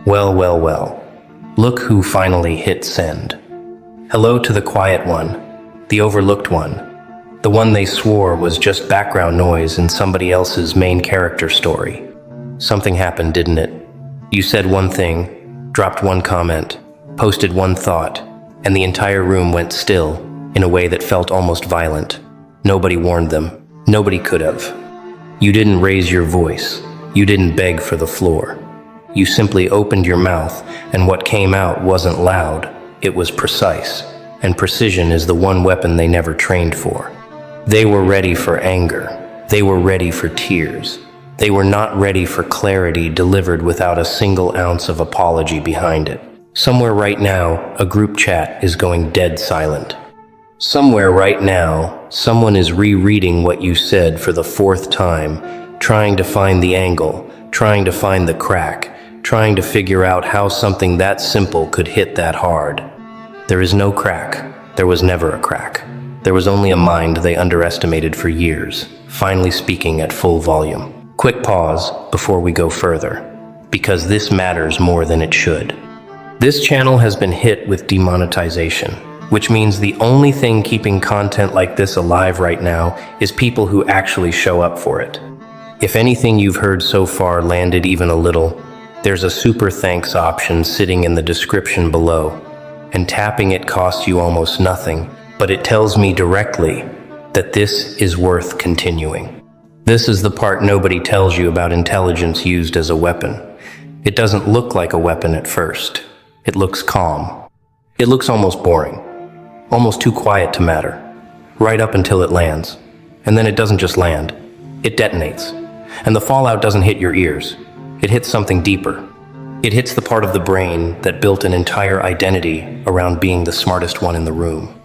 Well, well, well. Look who finally hit send. Hello to the quiet one, the overlooked one, the one they swore was just background noise in somebody else's main character story. Something happened, didn't it? You said one thing, dropped one comment, posted one thought, and the entire room went still in a way that felt almost violent. Nobody warned them. Nobody could have. You didn't raise your voice. You didn't beg for the floor. You simply opened your mouth, and what came out wasn't loud. It was precise, and precision is the one weapon they never trained for. They were ready for anger. They were ready for tears. They were not ready for clarity delivered without a single ounce of apology behind it. Somewhere right now, a group chat is going dead silent. Somewhere right now, someone is rereading what you said for the fourth time, trying to find the angle, trying to find the crack, trying to figure out how something that simple could hit that hard. There is no crack. There was never a crack. There was only a mind they underestimated for years, finally speaking at full volume. Quick pause before we go further, because this matters more than it should. This channel has been hit with demonetization, which means the only thing keeping content like this alive right now is people who actually show up for it. If anything you've heard so far landed even a little, there's a super thanks option sitting in the description below, and tapping it costs you almost nothing, but it tells me directly that this is worth continuing. This is the part nobody tells you about intelligence used as a weapon. It doesn't look like a weapon at first. It looks calm. It looks almost boring, almost too quiet to matter, right up until it lands. And then it doesn't just land, it detonates. And the fallout doesn't hit your ears. It hits something deeper. It hits the part of the brain that built an entire identity around being the smartest one in the room.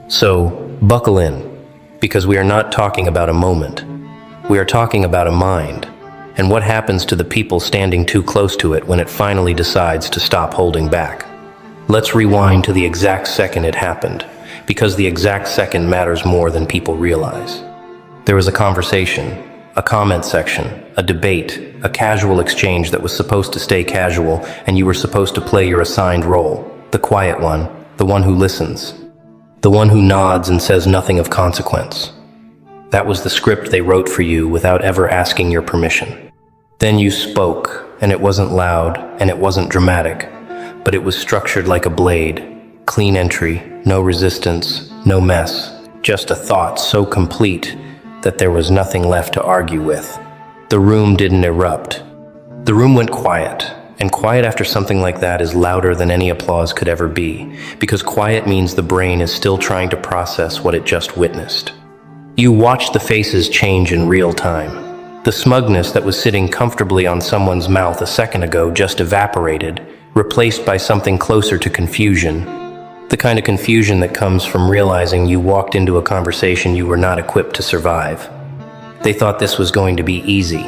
So, buckle in, because we are not talking about a moment. We are talking about a mind, and what happens to the people standing too close to it when it finally decides to stop holding back. Let's rewind to the exact second it happened, because the exact second matters more than people realize. There was a conversation, a comment section, a debate, a casual exchange that was supposed to stay casual, and you were supposed to play your assigned role, the quiet one, the one who listens, the one who nods and says nothing of consequence. That was the script they wrote for you without ever asking your permission. Then you spoke, and it wasn't loud, and it wasn't dramatic, but it was structured like a blade, clean entry, no resistance, no mess, just a thought so complete that there was nothing left to argue with. The room didn't erupt. The room went quiet, and quiet after something like that is louder than any applause could ever be, because quiet means the brain is still trying to process what it just witnessed. You watched the faces change in real time. The smugness that was sitting comfortably on someone's mouth a second ago just evaporated, replaced by something closer to confusion. The kind of confusion that comes from realizing you walked into a conversation you were not equipped to survive. They thought this was going to be easy.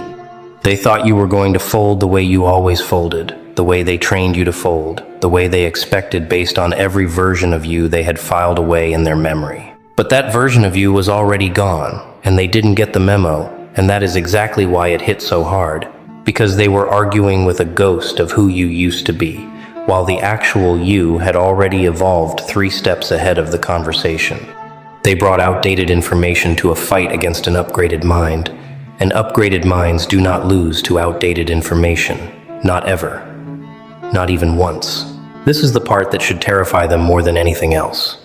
They thought you were going to fold the way you always folded, the way they trained you to fold, the way they expected based on every version of you they had filed away in their memory. But that version of you was already gone, and they didn't get the memo, and that is exactly why it hit so hard, because they were arguing with a ghost of who you used to be, while the actual you had already evolved 3 steps ahead of the conversation. They brought outdated information to a fight against an upgraded mind, and upgraded minds do not lose to outdated information. Not ever. Not even once. This is the part that should terrify them more than anything else.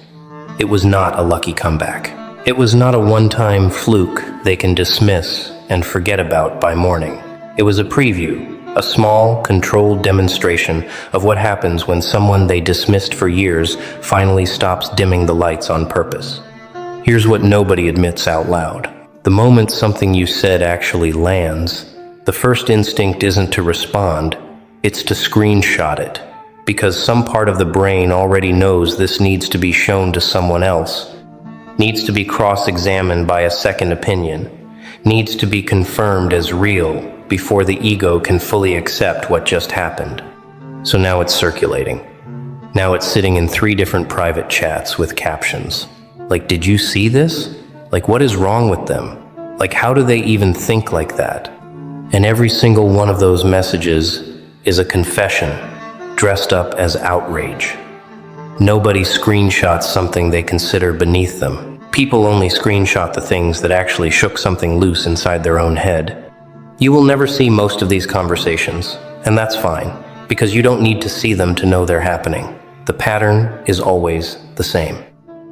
It was not a lucky comeback. It was not a one-time fluke they can dismiss and forget about by morning. It was a preview. A small, controlled demonstration of what happens when someone they dismissed for years finally stops dimming the lights on purpose. Here's what nobody admits out loud. The moment something you said actually lands, the first instinct isn't to respond, it's to screenshot it, because some part of the brain already knows this needs to be shown to someone else, needs to be cross-examined by a second opinion, needs to be confirmed as real before the ego can fully accept what just happened. So now it's circulating. Now it's sitting in 3 different private chats with captions. Like, did you see this? Like, what is wrong with them? Like, how do they even think like that? And every single one of those messages is a confession, dressed up as outrage. Nobody screenshots something they consider beneath them. People only screenshot the things that actually shook something loose inside their own head. You will never see most of these conversations, and that's fine, because you don't need to see them to know they're happening. The pattern is always the same.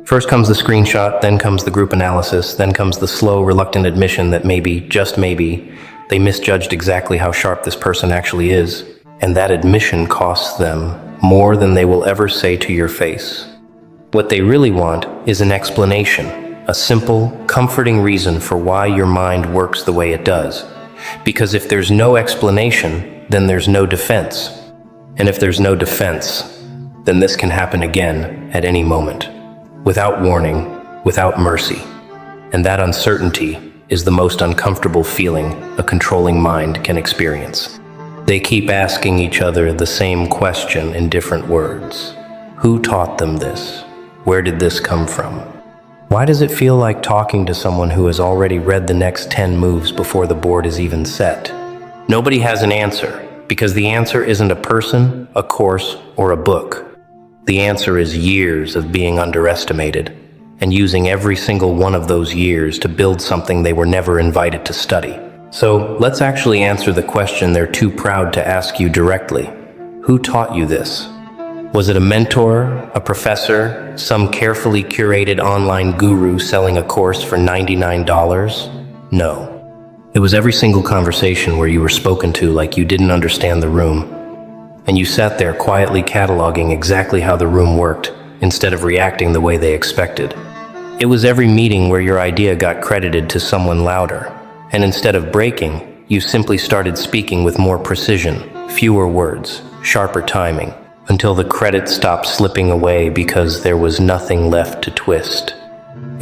First comes the screenshot, then comes the group analysis, then comes the slow, reluctant admission that maybe, just maybe, they misjudged exactly how sharp this person actually is, and that admission costs them more than they will ever say to your face. What they really want is an explanation, a simple, comforting reason for why your mind works the way it does. Because if there's no explanation, then there's no defense. And if there's no defense, then this can happen again at any moment, without warning, without mercy. And that uncertainty is the most uncomfortable feeling a controlling mind can experience. They keep asking each other the same question in different words. Who taught them this? Where did this come from? Why does it feel like talking to someone who has already read the next 10 moves before the board is even set? Nobody has an answer, because the answer isn't a person, a course, or a book. The answer is years of being underestimated, and using every single one of those years to build something they were never invited to study. So let's actually answer the question they're too proud to ask you directly. Who taught you this? Was it a mentor, a professor, some carefully curated online guru selling a course for $99? No. It was every single conversation where you were spoken to like you didn't understand the room, and you sat there quietly cataloging exactly how the room worked instead of reacting the way they expected. It was every meeting where your idea got credited to someone louder, and instead of breaking, you simply started speaking with more precision, fewer words, sharper timing, until the credit stopped slipping away because there was nothing left to twist.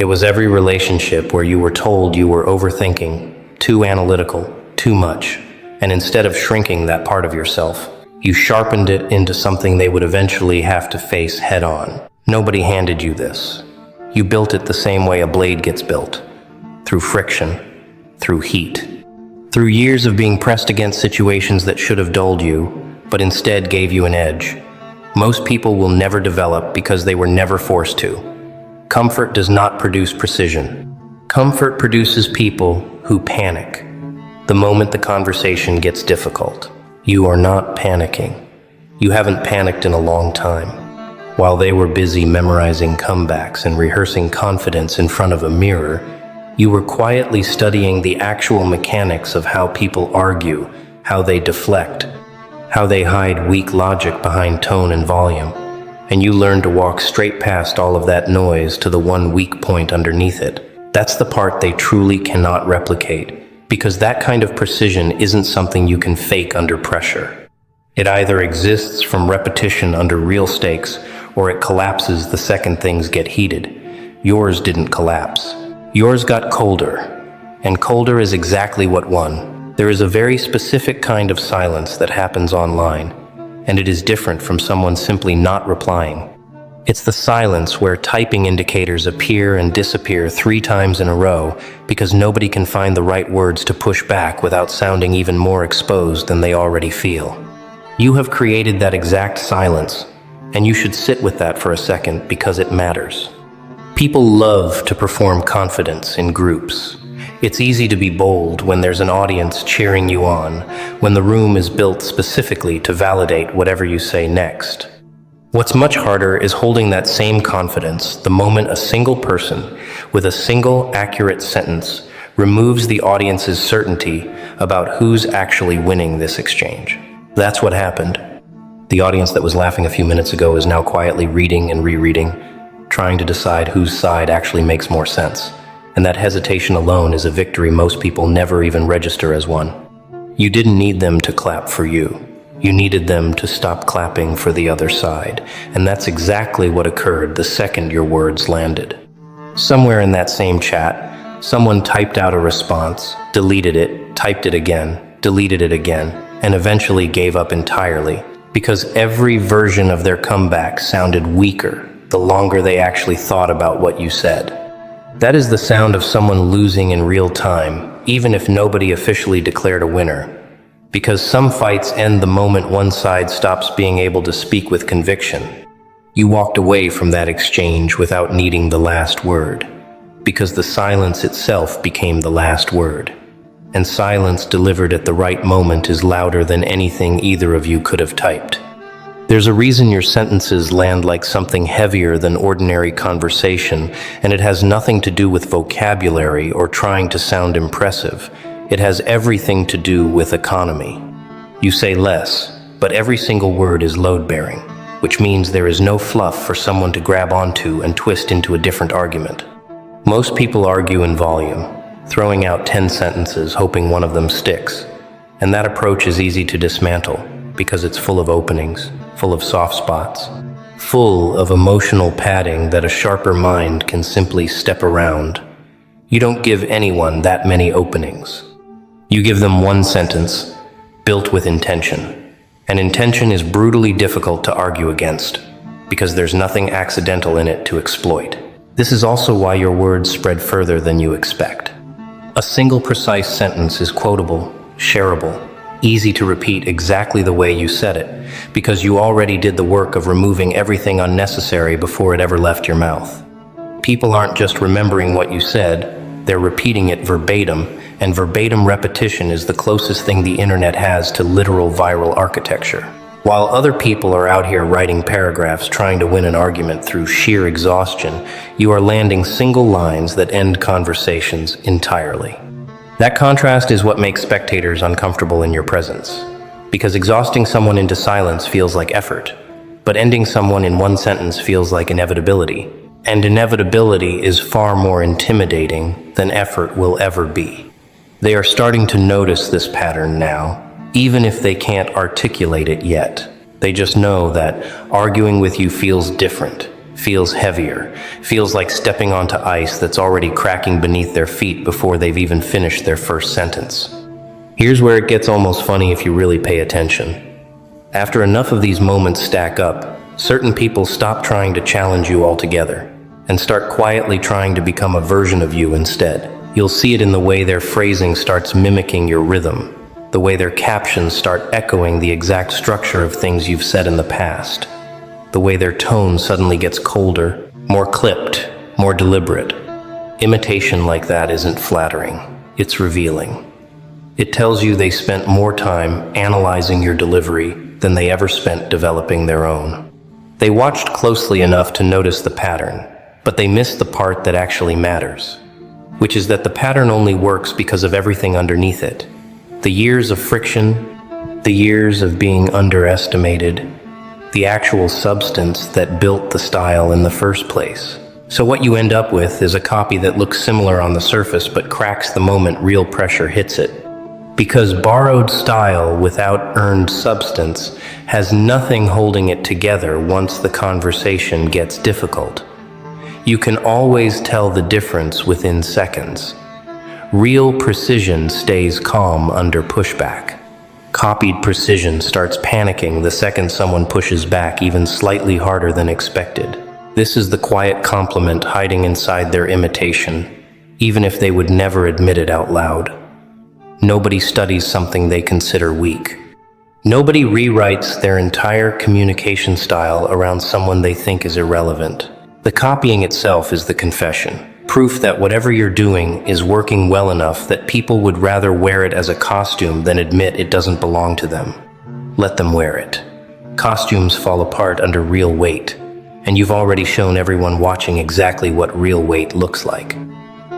It was every relationship where you were told you were overthinking, too analytical, too much, and instead of shrinking that part of yourself, you sharpened it into something they would eventually have to face head-on. Nobody handed you this. You built it the same way a blade gets built, through friction, through heat, through years of being pressed against situations that should have dulled you, but instead gave you an edge. Most people will never develop because they were never forced to. Comfort does not produce precision. Comfort produces people who panic the moment the conversation gets difficult. You are not panicking. You haven't panicked in a long time. While they were busy memorizing comebacks and rehearsing confidence in front of a mirror, you were quietly studying the actual mechanics of how people argue, how they deflect, how they hide weak logic behind tone and volume, and you learned to walk straight past all of that noise to the one weak point underneath it. That's the part they truly cannot replicate, because that kind of precision isn't something you can fake under pressure. It either exists from repetition under real stakes, or it collapses the second things get heated. Yours didn't collapse. Yours got colder, and colder is exactly what won. There is a very specific kind of silence that happens online, and it is different from someone simply not replying. It's the silence where typing indicators appear and disappear 3 times in a row because nobody can find the right words to push back without sounding even more exposed than they already feel. You have created that exact silence, and you should sit with that for a second because it matters. People love to perform confidence in groups. It's easy to be bold when there's an audience cheering you on, when the room is built specifically to validate whatever you say next. What's much harder is holding that same confidence the moment a single person, with a single accurate sentence, removes the audience's certainty about who's actually winning this exchange. That's what happened. The audience that was laughing a few minutes ago is now quietly reading and rereading, trying to decide whose side actually makes more sense. And that hesitation alone is a victory most people never even register as one. You didn't need them to clap for you. You needed them to stop clapping for the other side. And that's exactly what occurred the second your words landed. Somewhere in that same chat, someone typed out a response, deleted it, typed it again, deleted it again, and eventually gave up entirely, because every version of their comeback sounded weaker the longer they actually thought about what you said. That is the sound of someone losing in real time, even if nobody officially declared a winner. Because some fights end the moment one side stops being able to speak with conviction. You walked away from that exchange without needing the last word, because the silence itself became the last word. And silence delivered at the right moment is louder than anything either of you could have typed. There's a reason your sentences land like something heavier than ordinary conversation, and it has nothing to do with vocabulary or trying to sound impressive. It has everything to do with economy. You say less, but every single word is load-bearing, which means there is no fluff for someone to grab onto and twist into a different argument. Most people argue in volume, throwing out 10 sentences, hoping one of them sticks. And that approach is easy to dismantle because it's full of openings, full of soft spots, full of emotional padding that a sharper mind can simply step around. You don't give anyone that many openings. You give them one sentence, built with intention. And intention is brutally difficult to argue against because there's nothing accidental in it to exploit. This is also why your words spread further than you expect. A single precise sentence is quotable, shareable, easy to repeat exactly the way you said it, because you already did the work of removing everything unnecessary before it ever left your mouth. People aren't just remembering what you said, they're repeating it verbatim, and verbatim repetition is the closest thing the internet has to literal viral architecture. While other people are out here writing paragraphs trying to win an argument through sheer exhaustion, you are landing single lines that end conversations entirely. That contrast is what makes spectators uncomfortable in your presence. Because exhausting someone into silence feels like effort, but ending someone in one sentence feels like inevitability. And inevitability is far more intimidating than effort will ever be. They are starting to notice this pattern now, even if they can't articulate it yet. They just know that arguing with you feels different, feels heavier, feels like stepping onto ice that's already cracking beneath their feet before they've even finished their first sentence. Here's where it gets almost funny if you really pay attention. After enough of these moments stack up, certain people stop trying to challenge you altogether and start quietly trying to become a version of you instead. You'll see it in the way their phrasing starts mimicking your rhythm, the way their captions start echoing the exact structure of things you've said in the past, the way their tone suddenly gets colder, more clipped, more deliberate. Imitation like that isn't flattering, it's revealing. It tells you they spent more time analyzing your delivery than they ever spent developing their own. They watched closely enough to notice the pattern, but they missed the part that actually matters, which is that the pattern only works because of everything underneath it. The years of friction, the years of being underestimated, the actual substance that built the style in the first place. So what you end up with is a copy that looks similar on the surface but cracks the moment real pressure hits it. Because borrowed style without earned substance has nothing holding it together once the conversation gets difficult. You can always tell the difference within seconds. Real precision stays calm under pushback. Copied precision starts panicking the second someone pushes back even slightly harder than expected. This is the quiet compliment hiding inside their imitation, even if they would never admit it out loud. Nobody studies something they consider weak. Nobody rewrites their entire communication style around someone they think is irrelevant. The copying itself is the confession. Proof that whatever you're doing is working well enough that people would rather wear it as a costume than admit it doesn't belong to them. Let them wear it. Costumes fall apart under real weight, and you've already shown everyone watching exactly what real weight looks like.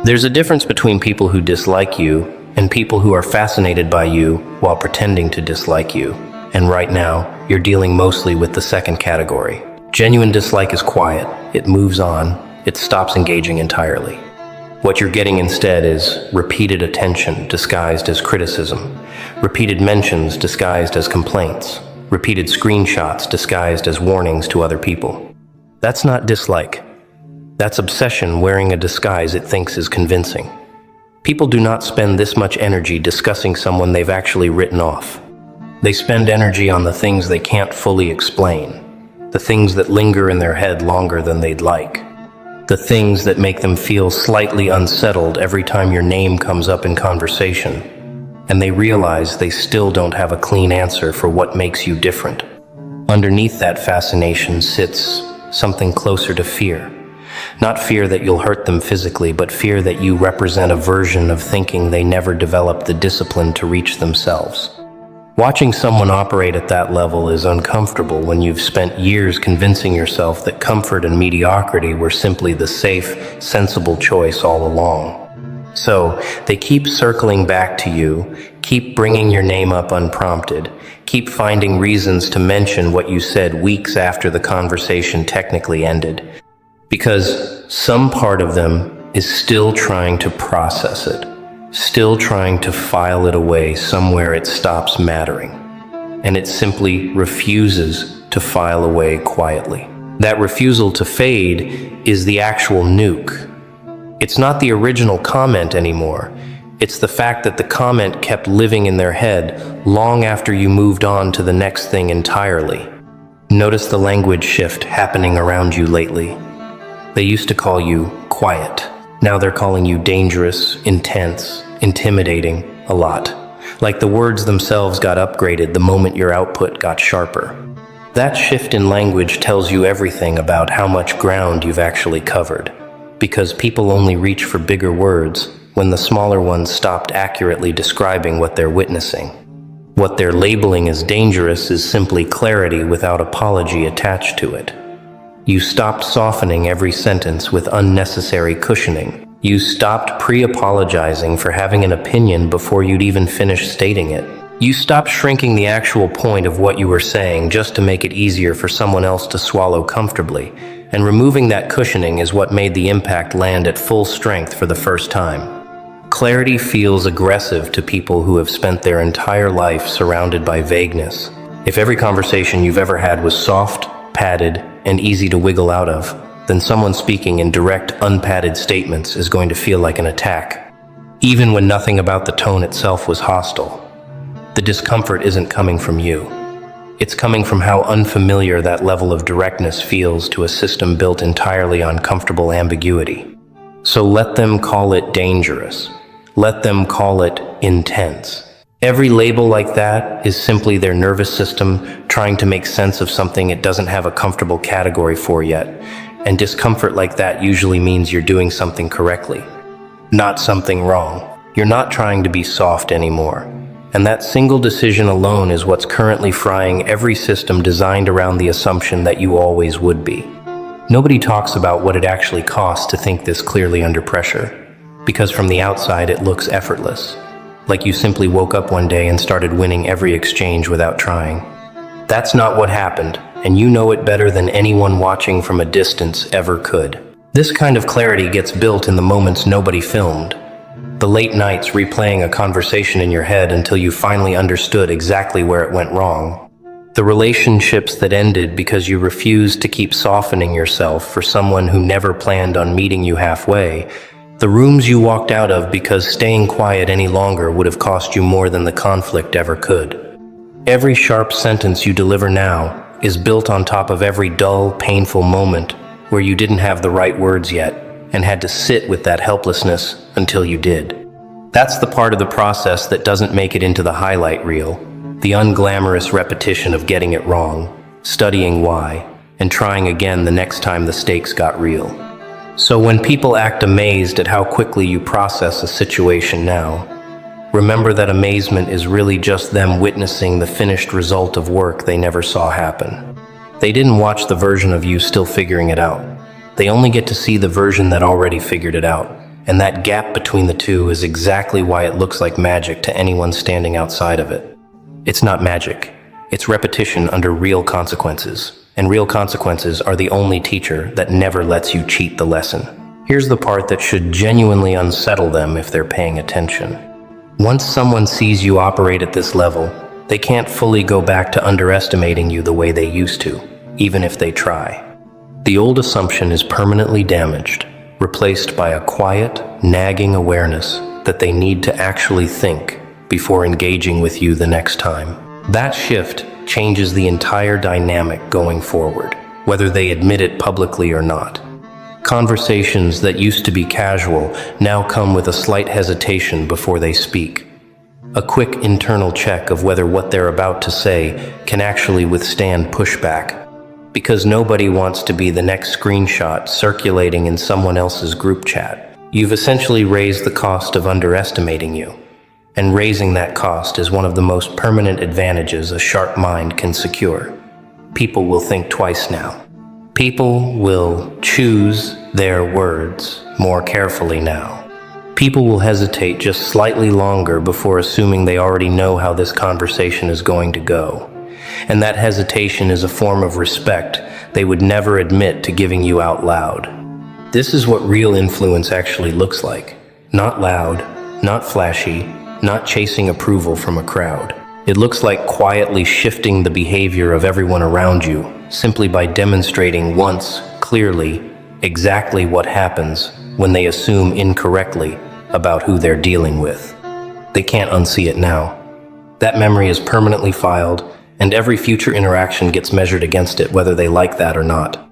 There's a difference between people who dislike you and people who are fascinated by you while pretending to dislike you. And right now, you're dealing mostly with the second category. Genuine dislike is quiet. It moves on. It stops engaging entirely. What you're getting instead is repeated attention disguised as criticism, repeated mentions disguised as complaints, repeated screenshots disguised as warnings to other people. That's not dislike. That's obsession wearing a disguise it thinks is convincing. People do not spend this much energy discussing someone they've actually written off. They spend energy on the things they can't fully explain, the things that linger in their head longer than they'd like. The things that make them feel slightly unsettled every time your name comes up in conversation. and they realize they still don't have a clean answer for what makes you different. Underneath that fascination sits something closer to fear. Not fear that you'll hurt them physically, but fear that you represent a version of thinking they never developed the discipline to reach themselves. Watching someone operate at that level is uncomfortable when you've spent years convincing yourself that comfort and mediocrity were simply the safe, sensible choice all along. So, they keep circling back to you, keep bringing your name up unprompted, keep finding reasons to mention what you said weeks after the conversation technically ended. Because some part of them is still trying to process it, still trying to file it away somewhere it stops mattering. And it simply refuses to file away quietly. That refusal to fade is the actual nuke. It's not the original comment anymore. It's the fact that the comment kept living in their head long after you moved on to the next thing entirely. Notice the language shift happening around you lately. They used to call you quiet. Now they're calling you dangerous, intense, intimidating, a lot. Like the words themselves got upgraded the moment your output got sharper. That shift in language tells you everything about how much ground you've actually covered. Because people only reach for bigger words when the smaller ones stopped accurately describing what they're witnessing. What they're labeling as dangerous is simply clarity without apology attached to it. You stopped softening every sentence with unnecessary cushioning. You stopped pre-apologizing for having an opinion before you'd even finished stating it. You stopped shrinking the actual point of what you were saying just to make it easier for someone else to swallow comfortably. And removing that cushioning is what made the impact land at full strength for the first time. Clarity feels aggressive to people who have spent their entire life surrounded by vagueness. If every conversation you've ever had was soft, padded, and easy to wiggle out of, then someone speaking in direct, unpadded statements is going to feel like an attack, even when nothing about the tone itself was hostile. The discomfort isn't coming from you. It's coming from how unfamiliar that level of directness feels to a system built entirely on comfortable ambiguity. So let them call it dangerous. Let them call it intense. Every label like that is simply their nervous system trying to make sense of something it doesn't have a comfortable category for yet. And discomfort like that usually means you're doing something correctly, not something wrong. You're not trying to be soft anymore. And that single decision alone is what's currently frying every system designed around the assumption that you always would be. Nobody talks about what it actually costs to think this clearly under pressure, because from the outside it looks effortless, like you simply woke up one day and started winning every exchange without trying. That's not what happened, and you know it better than anyone watching from a distance ever could. This kind of clarity gets built in the moments nobody filmed. The late nights replaying a conversation in your head until you finally understood exactly where it went wrong. The relationships that ended because you refused to keep softening yourself for someone who never planned on meeting you halfway. The rooms you walked out of because staying quiet any longer would have cost you more than the conflict ever could. Every sharp sentence you deliver now is built on top of every dull, painful moment where you didn't have the right words yet and had to sit with that helplessness until you did. That's the part of the process that doesn't make it into the highlight reel, the unglamorous repetition of getting it wrong, studying why, and trying again the next time the stakes got real. So when people act amazed at how quickly you process a situation now, remember that amazement is really just them witnessing the finished result of work they never saw happen. They didn't watch the version of you still figuring it out. They only get to see the version that already figured it out. And that gap between the two is exactly why it looks like magic to anyone standing outside of it. It's not magic. It's repetition under real consequences. And real consequences are the only teacher that never lets you cheat the lesson. Here's the part that should genuinely unsettle them if they're paying attention. Once someone sees you operate at this level, they can't fully go back to underestimating you the way they used to, even if they try. The old assumption is permanently damaged, replaced by a quiet, nagging awareness that they need to actually think before engaging with you the next time. That shift changes the entire dynamic going forward, whether they admit it publicly or not. Conversations that used to be casual now come with a slight hesitation before they speak. A quick internal check of whether what they're about to say can actually withstand pushback. Because nobody wants to be the next screenshot circulating in someone else's group chat. You've essentially raised the cost of underestimating you. And raising that cost is one of the most permanent advantages a sharp mind can secure. People will think twice now. People will choose their words more carefully now. People will hesitate just slightly longer before assuming they already know how this conversation is going to go. And that hesitation is a form of respect they would never admit to giving you out loud. This is what real influence actually looks like. Not loud, not flashy, not chasing approval from a crowd. It looks like quietly shifting the behavior of everyone around you, simply by demonstrating once, clearly, exactly what happens when they assume incorrectly about who they're dealing with. They can't unsee it now. That memory is permanently filed, and every future interaction gets measured against it, whether they like that or not.